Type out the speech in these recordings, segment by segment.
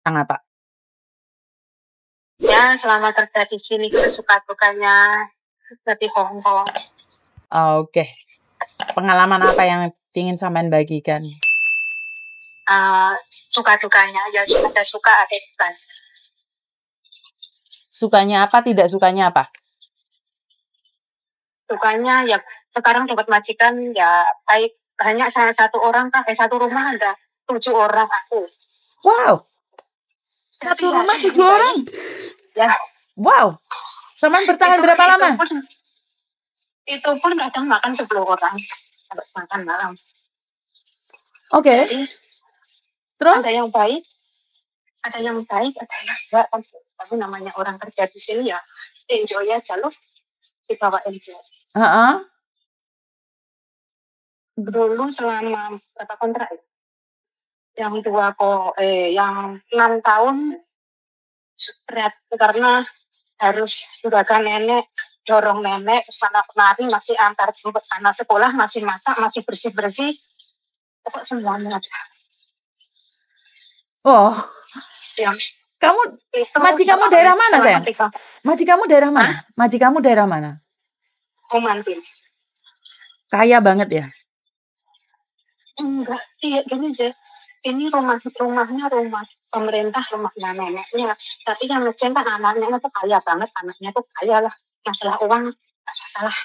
Kenapa? Ya, selama kerja di sini itu suka dukanya di Hong Kong. Oke. Pengalaman apa yang ingin sampean bagikan? Suka dukanya ya ada suka ada bukan. Sukanya apa, tidak sukanya apa? Sukanya ya sekarang dapat majikan ya baik, hanya saya satu orang kan, satu rumah ada 7 orang aku. Wow. Jadi Satu ya, rumah yang 7 orang. Ya. Wow. Sampean bertahan berapa lama? Itu pun kadang makan 10 orang. Harus makan malam. Oke. Jadi, terus ada yang baik, ada yang enggak. Tapi namanya orang kerja di sini ya enjoy aja loh, dibawa enjoy. Dulu selama berapa kontrak ya? Yang 6 tahun berat karena harus jaga nenek, dorong nenek sana kemari, masih antar jemput anak sekolah, masih masak, masih bersih-bersih, pokok semuanya. Oh. Ya. Majikanmu daerah mana, sayang? Majikanmu daerah mana? Majikanmu daerah mana? Omantin. Kaya banget ya? Enggak, iya gini aja. Ini rumahnya rumah pemerintah, rumahnya neneknya. Tapi yang ngeceng kan anaknya tuh kaya banget, anaknya tuh kaya lah. Masalah uang, gak masalah.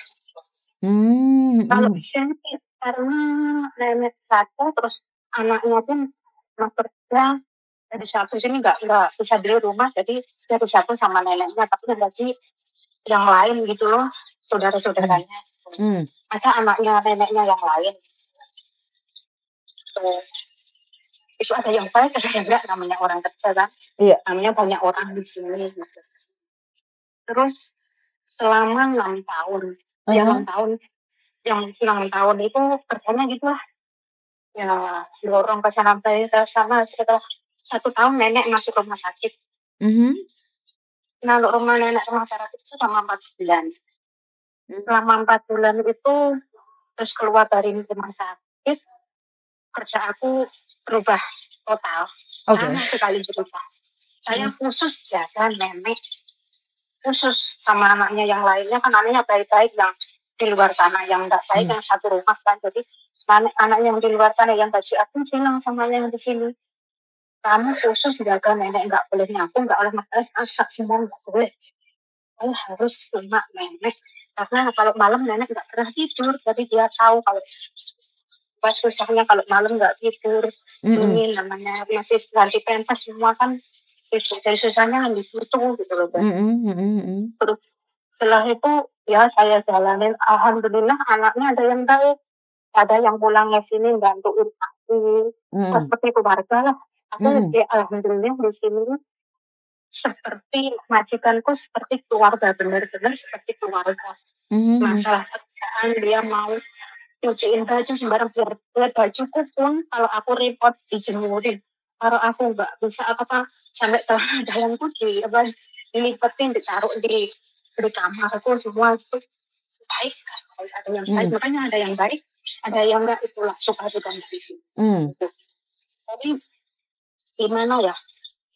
Kalau di sini karena nenek satu, terus anaknya pun kerja, jadi satu sini nggak bisa beli rumah, jadi jadi satu sama neneknya, tapi yang gaji yang lain gitu loh, saudara-saudaranya. Masa anaknya neneknya yang lain. Itu ada yang baik, ada yang enggak, namanya orang kerja kan. Iya. Namanya banyak orang di sini. Gitu. Terus selama 6 tahun, ya 6 tahun, yang 6 tahun itu kerjanya gitu lah. Ya dorong ke sana sama setelah 1 tahun nenek masuk rumah sakit. Nah, rumah nenek rumah sakit itu selama 4 bulan. Selama 4 bulan itu terus keluar dari rumah sakit, kerja aku berubah total. Sama sekali berubah. Saya khusus jaga nenek, khusus sama anaknya yang lainnya kan anaknya baik-baik yang di luar sana, yang enggak baik yang satu rumah kan. Jadi anak yang di luar sana yang gaji aku bilang sama yang di sini, kamu khusus jaga nenek, enggak boleh nyapu, enggak boleh masak semua, enggak boleh. Kamu harus cuma nenek, karena kalau malam nenek enggak pernah tidur, jadi dia tahu kalau pas susahnya kalau malam enggak tidur. Ini namanya masih ganti pentas semua kan. Itu dari susahnya di situ gitu loh. Terus setelah itu ya saya jalanin, alhamdulillah anaknya ada yang baik, ada yang pulang ke sini bantuin aku, seperti keluarga lah. Aku ya alhamdulillah di sini seperti majikanku, seperti keluarga, benar-benar seperti keluarga. Masalah kerjaan dia mau cuciin baju sembarang, biar bajuku pun kalau aku repot dijemurin, kalau aku nggak bisa apa-apa sampai dalamku dilipetin, ditaruh di kamarku semua itu baik. Ada yang baik, makanya ada yang baik, ada yang enggak, itulah suka juga di sini. Jadi gimana ya,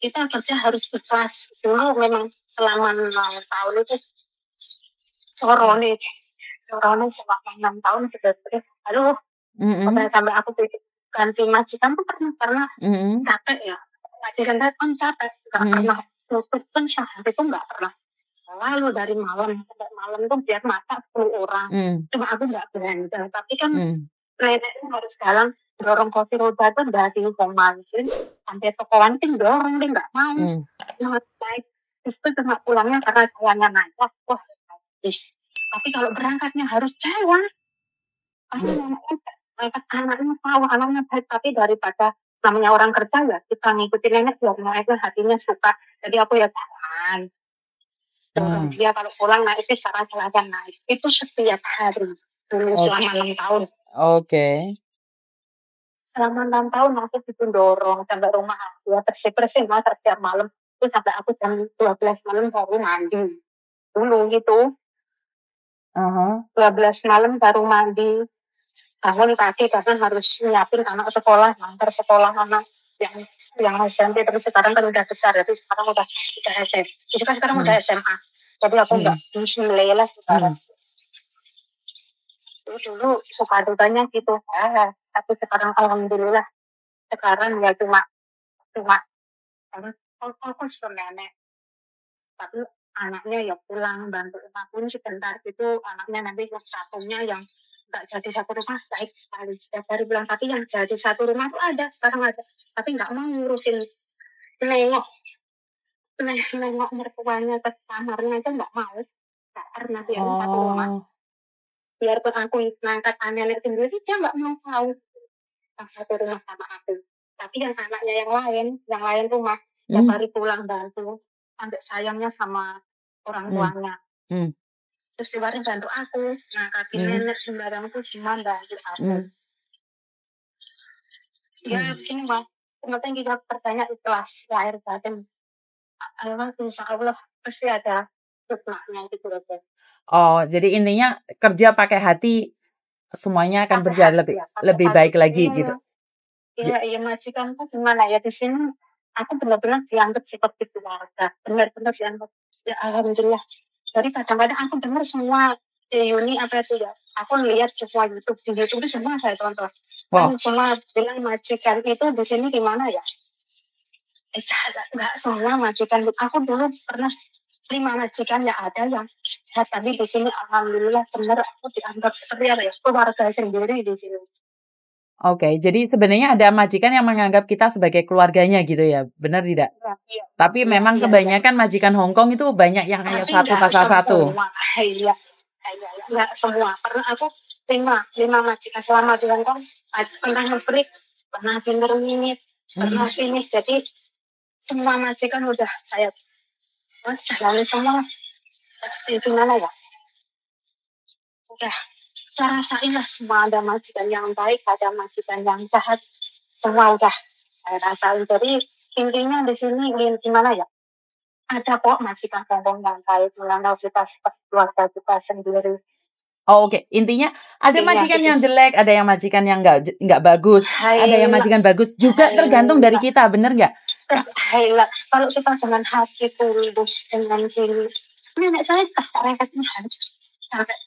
kita kerja harus ikhlas. Dulu memang selama 6 tahun itu sorone selama 6 tahun betul-betul aduh, sampai aku ganti majikan tuh pernah karena capek ya. Majikan kan capek, nggak pernah tutup pun sehari itu nggak pernah. Selalu dari malam sampai malam tuh biar masak 10 orang. Cuma aku nggak belanja, tapi kan nenek itu harus jalan dorong kursi roda tuh dari Komantin sampai toko Wanting dorong, dia nggak mau. Naik terus tuh cuma pulangnya karena jalannya naik. Wah, tapi kalau berangkatnya harus jalan. Karena anaknya tahu, anaknya baik, tapi daripada namanya orang kerja ya kita ngikutin nenek biar neneknya hatinya suka. Jadi aku ya jalan. Dia kalau pulang naik itu jalan naik. Itu setiap hari dulu selama 6 tahun. Selama 6 tahun aku itu dorong sampai rumah aku ya bersih-bersih masak setiap malam. Itu sampai aku jam 12 malam baru mandi. Dulu gitu. 12 malam baru mandi. Bangun pagi karena harus nyiapin anak sekolah, ngantar sekolah anak yang yang SMP, tapi sekarang kan udah besar, jadi sekarang udah SMP. Sekarang udah SMA. Jadi aku nggak milih lah sekarang. Dulu suka dukanya gitu. Tapi sekarang alhamdulillah sekarang ya cuma fokus ke nenek. Tapi anaknya ya pulang bantu rumah pun sebentar gitu, anaknya nanti yang satunya yang nggak jadi satu rumah baik sekali setiap hari bilang, tapi yang jadi satu rumah tuh ada, sekarang ada, tapi nggak mau ngurusin nengok mertuanya ke kamarnya itu nggak mau, karena dia satu rumah. Biarpun aku ngangkat nenek sendiri, dia nggak mau tahu satu rumah sama aku. Tapi yang anaknya yang lain rumah setiap hari pulang bantu, sampai sayangnya sama orang tuanya. Terus tiba-tiba bantu aku ngangkatin nenek sembarang tuh cuma bantu aku. Ya ini mah penting kita percaya ikhlas lahir batin. Insya Allah pasti ada hikmahnya gitu loh. Oh, jadi intinya kerja pakai hati semuanya akan berjalan lebih baik lagi gitu. Iya, majikan tuh gimana ya, di sini aku benar-benar dianggap seperti keluarga, benar-benar dianggap, ya alhamdulillah. Jadi kadang-kadang aku dengar semua Yuni apa itu ya, aku lihat semua di YouTube itu semua saya tonton. Kan semua bilang majikan itu di sini gimana ya? Enggak semua majikan. Aku dulu pernah 5 majikan ya, ada yang jahat, tapi di sini alhamdulillah benar aku dianggap seperti apa ya, keluarga sendiri di sini. Oke, jadi sebenarnya ada majikan yang menganggap kita sebagai keluarganya gitu ya, benar tidak? Iya. Tapi memang kebanyakan majikan Hong Kong itu banyak yang ayat 1 pasal 1. Iya, enggak semua. Karena aku 5 majikan selama di Hong Kong, pernah ngebreak, pernah dinner minute, pernah finish. Jadi semua majikan udah saya jalani semua. Gimana ya? Udah saya rasain lah, semua ada majikan yang baik, ada majikan yang jahat, semua udah saya rasain. Jadi intinya di sini gimana ya, ada kok majikan Hongkong yang baik, menganggap kita seperti keluarga kita sendiri. Oh, oke. Intinya ada majikan yang jelek, ada yang majikan yang nggak bagus, ada yang majikan bagus, juga tergantung dari kita, bener nggak? Kalau kita dengan hati tulus, dengan gini, nenek saya rekatnya harus sampai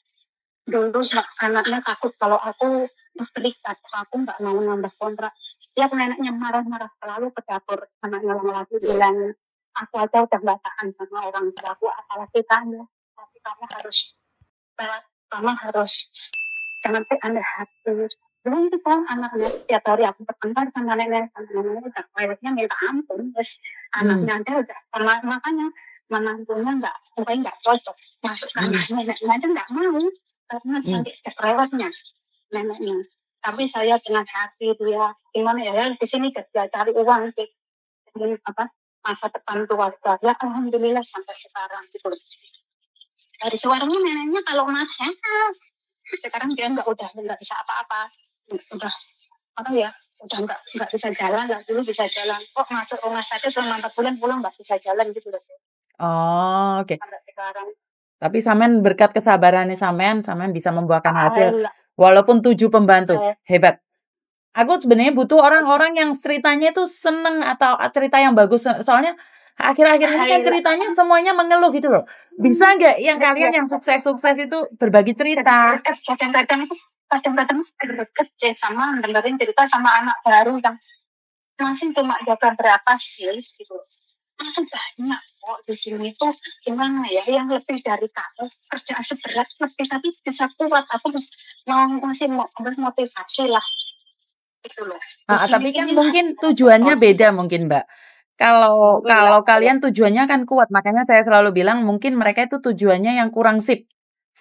dulu anaknya takut kalau aku berikat, aku nggak mau nambah kontrak. Tiap neneknya marah-marah selalu ke dapur, anaknya lagi bilang, aku aja udah nggak tahan sama orang tua aku, apalagi kamu. Tapi kamu harus jangan anda hati. Belum itu kan anaknya setiap hari aku bertengkar sama nenek udah kayaknya minta ampun, terus anaknya dia udah makanya menantunya nggak cocok masuk kamarnya, neneknya aja nggak mau karena cantik cerewetnya neneknya. Tapi saya dengan hati dia gimana ya, di sini kerja cari uang sih, masa depan keluarga ya, alhamdulillah sampai sekarang gitu. Dari suaranya neneknya kalau marah, sekarang dia udah bisa apa-apa, udah udah bisa jalan lah, dulu bisa jalan kok masuk rumah sakit selama 4 bulan pulang nggak bisa jalan gitu loh. Oh, oke. Sampai sekarang. Tapi sampean berkat kesabarannya sampean bisa membuahkan hasil. Walaupun 7 pembantu. Hebat. Aku sebenarnya butuh orang-orang yang ceritanya itu seneng atau cerita yang bagus. Soalnya akhir-akhir ini kan ceritanya semuanya mengeluh gitu loh. Bisa nggak yang kalian yang sukses-sukses itu berbagi cerita? Kadang-kadang deket sama dengerin cerita sama anak baru yang masih cuma jaga berapa sih gitu. Masih banyak kok di sini tuh gimana ya, yang lebih dari kamu kerja seberat lebih tapi bisa kuat, aku masih mau motivasi lah gitu loh. Tapi kan mungkin tujuannya beda mungkin Mbak. Kalau kalian tujuannya kan kuat, makanya saya selalu bilang mungkin mereka itu tujuannya yang kurang sip.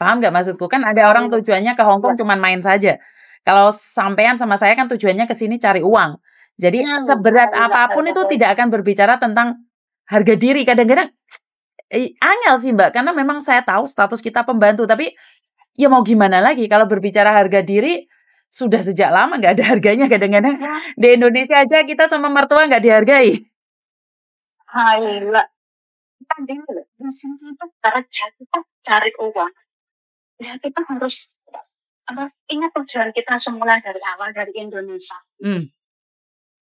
Paham nggak maksudku? Kan ada orang tujuannya ke Hong Kong cuman main saja. Kalau sampean sama saya kan tujuannya ke sini cari uang. Jadi seberat apapun itu tidak akan berbicara tentang harga diri. Kadang-kadang angel sih Mbak, karena memang saya tahu status kita pembantu, tapi ya mau gimana lagi kalau berbicara harga diri sudah sejak lama nggak ada harganya. Kadang-kadang di Indonesia aja kita sama mertua nggak dihargai. Kita di sini itu kerja, kita cari uang. Ya kita harus ingat tujuan kita semula dari awal dari Indonesia.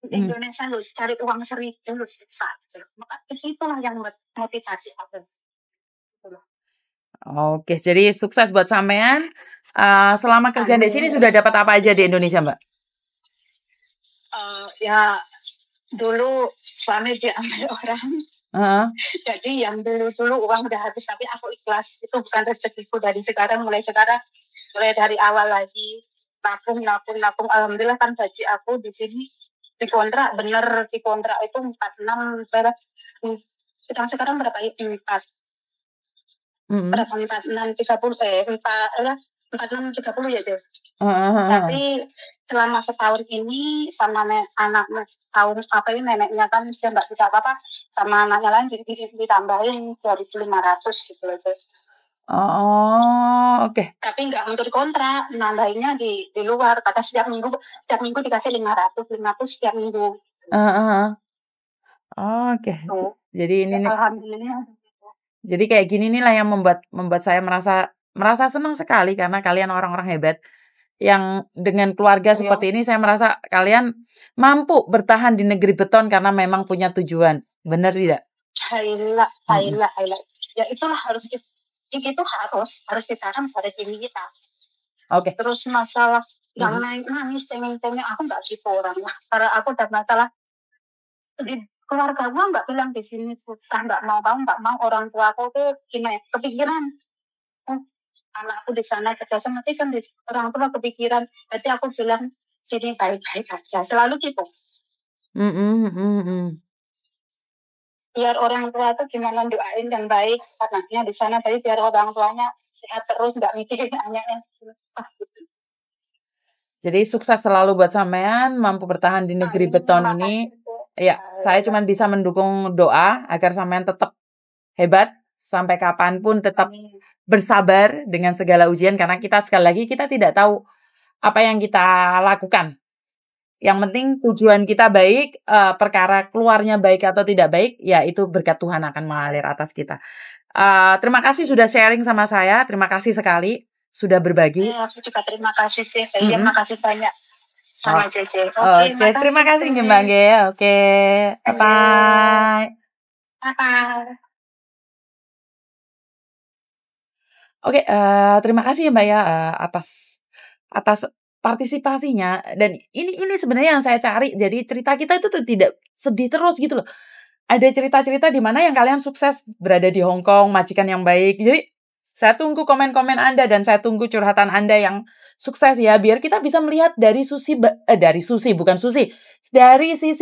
Di Indonesia lu cari uang 1.000 lu susah. Maka itulah yang motivasi aku. Oke, jadi sukses buat sampean. Selama kerja di sini sudah dapat apa aja di Indonesia, Mbak? Ya dulu suami diambil orang. Jadi yang dulu uang udah habis, tapi aku ikhlas. Itu bukan rezekiku mulai sekarang, mulai dari awal lagi. Nabung. Alhamdulillah kan gaji aku di sini dikontrak itu 46 berapa? Sekarang berapa? 4. Berapa 46 30 46 30 ya, Jel. Tapi selama setahun ini sama anaknya neneknya kan dia nggak bisa apa-apa, sama anaknya lain ditambahin 2.500 gitu loh, Jel. Oke. Tapi nggak untuk kontrak, nambahinnya di luar. Kata setiap minggu dikasih 500 setiap minggu. Oke. Jadi ini alhamdulillah. Jadi kayak gini nih lah yang membuat saya merasa senang sekali karena kalian orang-orang hebat yang dengan keluarga seperti ini. Saya merasa kalian mampu bertahan di negeri beton karena memang punya tujuan. Benar tidak? Haila. Ya itulah harus ditanam pada diri kita. Oke. Terus masalah yang nangis cengeng-cengeng, aku nggak gitu orangnya. Karena aku udah masalah di keluarga gue nggak bilang di sini susah, nggak mau orang tua aku tuh gini kepikiran anakku di sana kerja sama, nanti kan orang tua kepikiran. Berarti aku bilang sini baik-baik aja, selalu gitu. Biar orang tua tuh gimana doain yang baik anaknya di sana, tapi biar orang tuanya sehat terus, nggak mikirin anaknya susah gitu. Jadi sukses selalu buat sampean, mampu bertahan di negeri beton ini. Ya, saya cuma bisa mendukung doa agar sampean tetap hebat sampai kapanpun, tetap bersabar dengan segala ujian, karena kita sekali lagi kita tidak tahu apa yang kita lakukan. Yang penting tujuan kita baik, perkara keluarnya baik atau tidak baik, ya itu berkat Tuhan akan mengalir atas kita. Terima kasih sudah sharing sama saya, terima kasih sekali sudah berbagi. Aku juga terima kasih sih, terima kasih banyak sama Cece. Oke, terima kasih Mbak Ge. Oke, bye. Oke, terima kasih ya Mbak ya atas partisipasinya, dan ini sebenarnya yang saya cari. Jadi cerita kita itu tuh tidak sedih terus gitu loh. Ada cerita-cerita di mana yang kalian sukses berada di Hong Kong, majikan yang baik. Jadi saya tunggu komen-komen Anda dan saya tunggu curhatan Anda yang sukses ya, biar kita bisa melihat dari sisi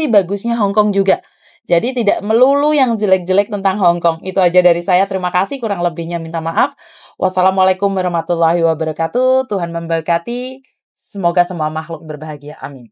bagusnya Hong Kong juga. Jadi tidak melulu yang jelek-jelek tentang Hong Kong. Itu aja dari saya. Terima kasih, kurang lebihnya minta maaf. Wassalamualaikum warahmatullahi wabarakatuh. Tuhan memberkati. Semoga semua makhluk berbahagia. Amin.